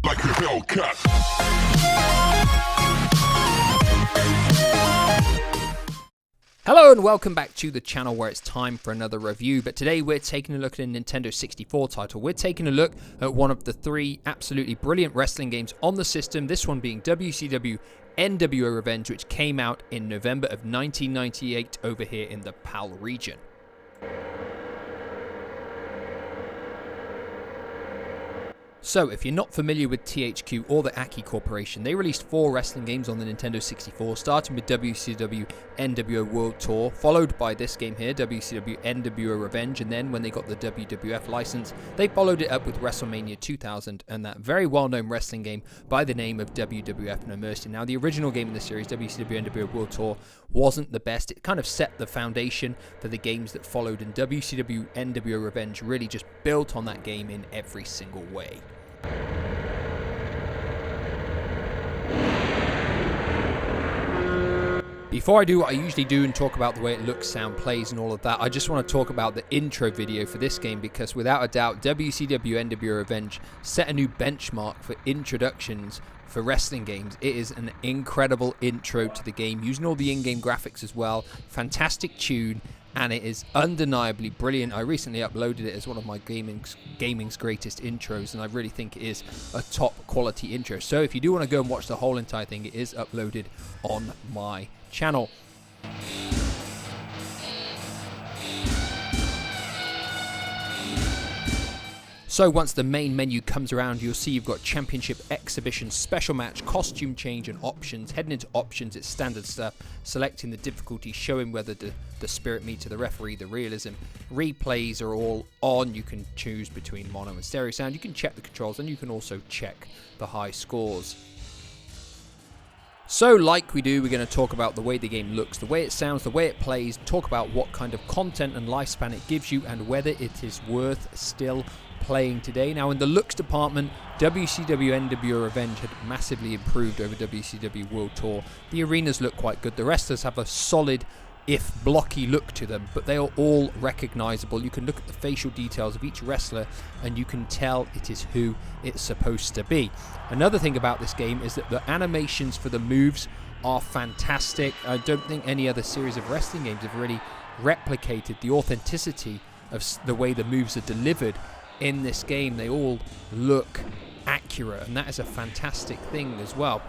like a Hellcat. Hello and welcome back to the channel where it's time for another review, but today we're taking a look at a Nintendo 64 title. We're taking a look at one of the three absolutely brilliant wrestling games on the system, this one being WCW NWO Revenge, which came out in November of 1998 over here in the PAL region. So, if you're not familiar with THQ or the Aki Corporation, they released 4 wrestling games on the Nintendo 64, starting with WCW NWO World Tour, followed by this game here, WCW NWO Revenge, and then when they got the WWF license, they followed it up with WrestleMania 2000 and that very well-known wrestling game by the name of WWF No Mercy. Now, the original game in the series, WCW NWO World Tour, wasn't the best. It kind of set the foundation for the games that followed, and WCW NWO Revenge really just built on that game in every single way. Before I do what I usually do and talk about the way it looks, sound, plays and all of that, I just want to talk about the intro video for this game, because without a doubt WCW NWO Revenge set a new benchmark for introductions for wrestling games. It is an incredible intro to the game, using all the in-game graphics as well, fantastic tune, and it is undeniably brilliant. I recently uploaded it as one of my gaming's greatest intros, and I really think it is a top quality intro. So if you do want to go and watch the whole entire thing, it is uploaded on my channel. So once the main menu comes around, you'll see you've got Championship, Exhibition, Special Match, Costume Change and Options. Heading into Options, it's standard stuff, selecting the difficulty, showing whether the spirit meter, the referee, the realism. Replays are all on. You can choose between mono and stereo sound. You can check the controls, and you can also check the high scores. So like we do, we're going to talk about the way the game looks, the way it sounds, the way it plays, talk about what kind of content and lifespan it gives you, and whether it is worth still playing today. Now, in the looks department, WCW NWO Revenge had massively improved over WCW World Tour. The arenas look quite good. The wrestlers have a solid, if blocky, look to them, but they are all recognizable. You can look at the facial details of each wrestler and you can tell it is who it's supposed to be. Another thing about this game is that the animations for the moves are fantastic. I don't think any other series of wrestling games have really replicated the authenticity of the way the moves are delivered in this game. They all look accurate, and that is a fantastic thing as well.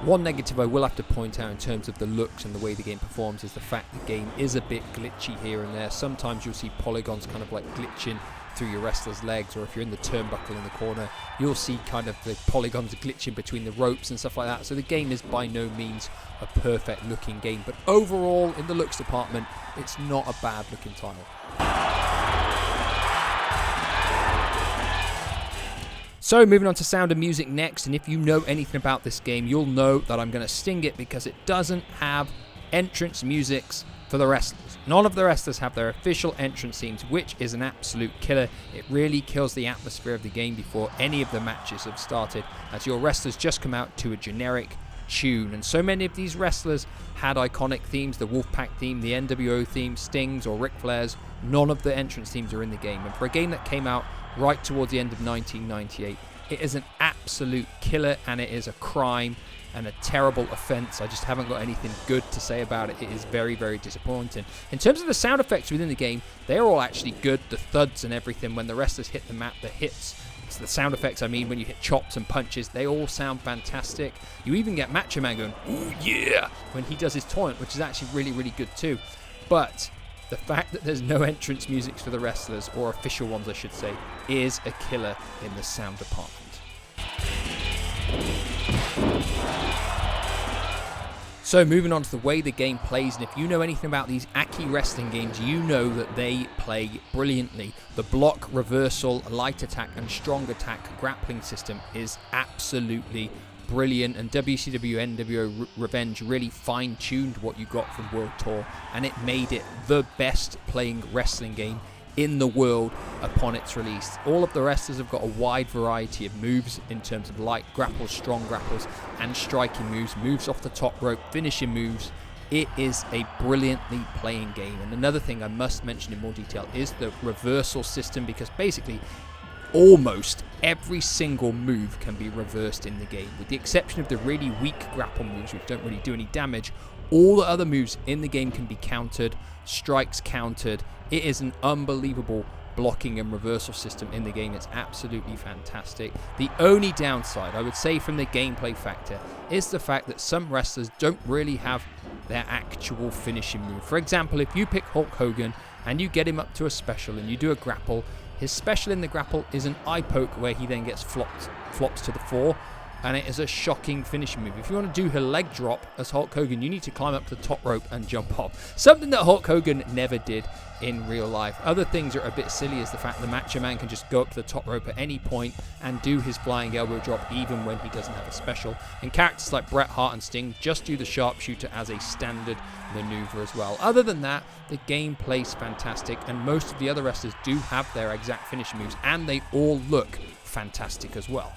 One negative I will have to point out in terms of the looks and the way the game performs is the fact the game is a bit glitchy here and there. Sometimes you'll see polygons kind of like glitching through your wrestler's legs, or if you're in the turnbuckle in the corner, you'll see kind of the polygons glitching between the ropes and stuff like that. So the game is by no means a perfect looking game, but overall in the looks department, it's not a bad looking title. So moving on to sound and music next, and if you know anything about this game, you'll know that I'm going to sting it because it doesn't have entrance musics for the wrestlers. None of the wrestlers have their official entrance themes, which is an absolute killer. It really kills the atmosphere of the game before any of the matches have started, as your wrestlers just come out to a generic tune. And so many of these wrestlers had iconic themes, the Wolfpack theme, the NWO theme, Sting's or Ric Flair's. None of the entrance themes are in the game, and for a game that came out right towards the end of 1998, it is an absolute killer, and it is a crime and a terrible offense. I just haven't got anything good to say about it. It is very, very disappointing. In terms of the sound effects within the game, they're all actually good. The thuds and everything when the wrestlers hit the mat, the hits, so the sound effects, I mean, when you hit chops and punches, they all sound fantastic. You even get Macho Man going, "Ooh yeah," when he does his taunt, which is actually really, really good too. But the fact that there's no entrance music for the wrestlers, or official ones I should say, is a killer in the sound department. So moving on to the way the game plays, and if you know anything about these Aki wrestling games, you know that they play brilliantly. The block, reversal, light attack and strong attack grappling system is absolutely brilliant, and WCW NWO Revenge really fine-tuned what you got from World Tour, and it made it the best playing wrestling game in the world upon its release. All of the wrestlers have got a wide variety of moves in terms of light grapples, strong grapples and striking moves, moves off the top rope, finishing moves. It is a brilliantly playing game. And another thing I must mention in more detail is the reversal system, because basically almost every single move can be reversed in the game. With the exception of the really weak grapple moves, which don't really do any damage, all the other moves in the game can be countered, strikes countered. It is an unbelievable blocking and reversal system in the game. It's absolutely fantastic. The only downside, I would say, from the gameplay factor is the fact that some wrestlers don't really have their actual finishing move. For example, if you pick Hulk Hogan and you get him up to a special and you do a grapple, his special in the grapple is an eye poke where he then gets flops to the floor, and it is a shocking finishing move. If you want to do her leg drop as Hulk Hogan, you need to climb up to the top rope and jump off. Something that Hulk Hogan never did in real life. Other things that are a bit silly is the fact the Macho Man can just go up to the top rope at any point and do his flying elbow drop even when he doesn't have a special. And characters like Bret Hart and Sting just do the sharpshooter as a standard maneuver as well. Other than that, the game plays fantastic, and most of the other wrestlers do have their exact finishing moves, and they all look fantastic as well.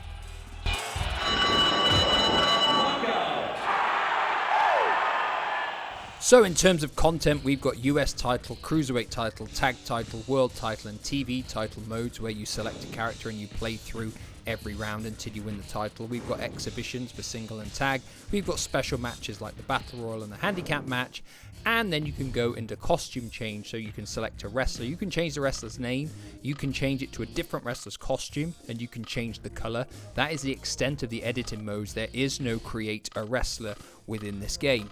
So in terms of content, we've got US title, cruiserweight title, tag title, world title, and TV title modes where you select a character and you play through every round until you win the title. We've got exhibitions for single and tag. We've got special matches like the Battle Royal and the Handicap match. And then you can go into costume change, so you can select a wrestler. You can change the wrestler's name, you can change it to a different wrestler's costume, and you can change the color. That is the extent of the editing modes. There is no create a wrestler within this game.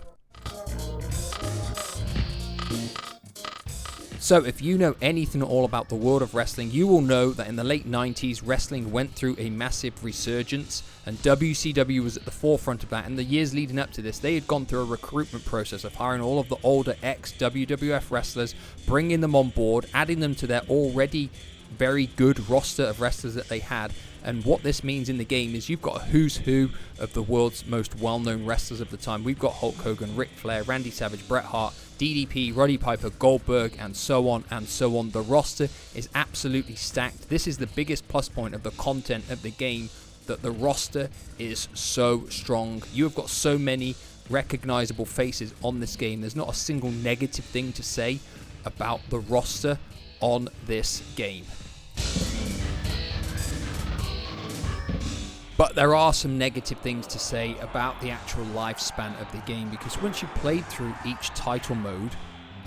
So if you know anything at all about the world of wrestling, you will know that in the late 90s, wrestling went through a massive resurgence, and WCW was at the forefront of that. In the years leading up to this, they had gone through a recruitment process of hiring all of the older ex-WWF wrestlers, bringing them on board, adding them to their already very good roster of wrestlers that they had. And what this means in the game is you've got a who's who of the world's most well-known wrestlers of the time. We've got Hulk Hogan, Ric Flair, Randy Savage, Bret Hart, DDP, Roddy Piper, Goldberg, and so on and so on. The roster is absolutely stacked. This is the biggest plus point of the content of the game, that the roster is so strong. You have got so many recognizable faces on this game. There's not a single negative thing to say about the roster on this game. But there are some negative things to say about the actual lifespan of the game, because once you played through each title mode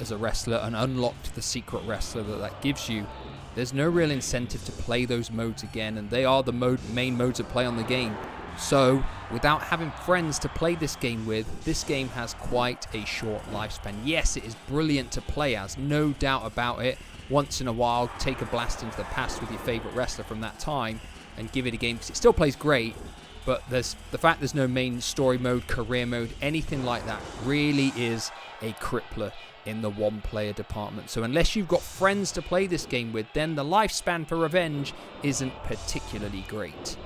as a wrestler and unlocked the secret wrestler that gives you, there's no real incentive to play those modes again, and they are the main modes of play on the game. So, without having friends to play this game with, this game has quite a short lifespan. Yes, it is brilliant to play as, no doubt about it. Once in a while, take a blast into the past with your favourite wrestler from that time and give it a game, because it still plays great, but there's the fact there's no main story mode, career mode, anything like that really is a crippler in the one-player department. So unless you've got friends to play this game with, then the lifespan for Revenge isn't particularly great.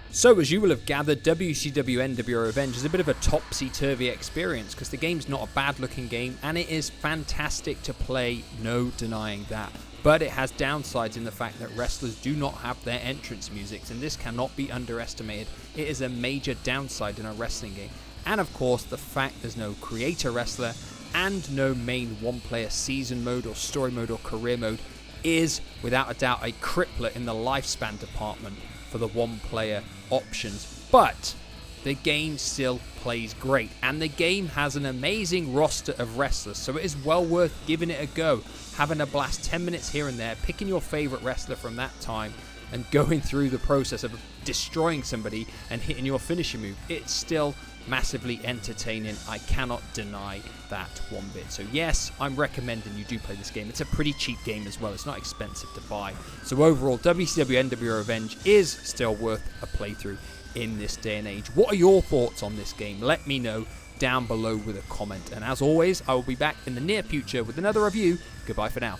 So as you will have gathered, WCW NWO Revenge is a bit of a topsy-turvy experience, because the game's not a bad-looking game, and it is fantastic to play, no denying that. But it has downsides in the fact that wrestlers do not have their entrance musics, and this cannot be underestimated. It is a major downside in a wrestling game. And of course, the fact there's no creator wrestler and no main one-player season mode or story mode or career mode is, without a doubt, a crippler in the lifespan department for the one-player options. But the game still plays great, and the game has an amazing roster of wrestlers, so it is well worth giving it a go, having a blast 10 minutes here and there, picking your favorite wrestler from that time and going through the process of destroying somebody and hitting your finishing move. It's still massively entertaining. I cannot deny that one bit. So yes, I'm recommending you do play this game. It's a pretty cheap game as well. It's not expensive to buy. So overall, WCW NWO Revenge is still worth a playthrough in this day and age. What are your thoughts on this game? Let me know down below with a comment. And as always, I will be back in the near future with another review. Goodbye for now.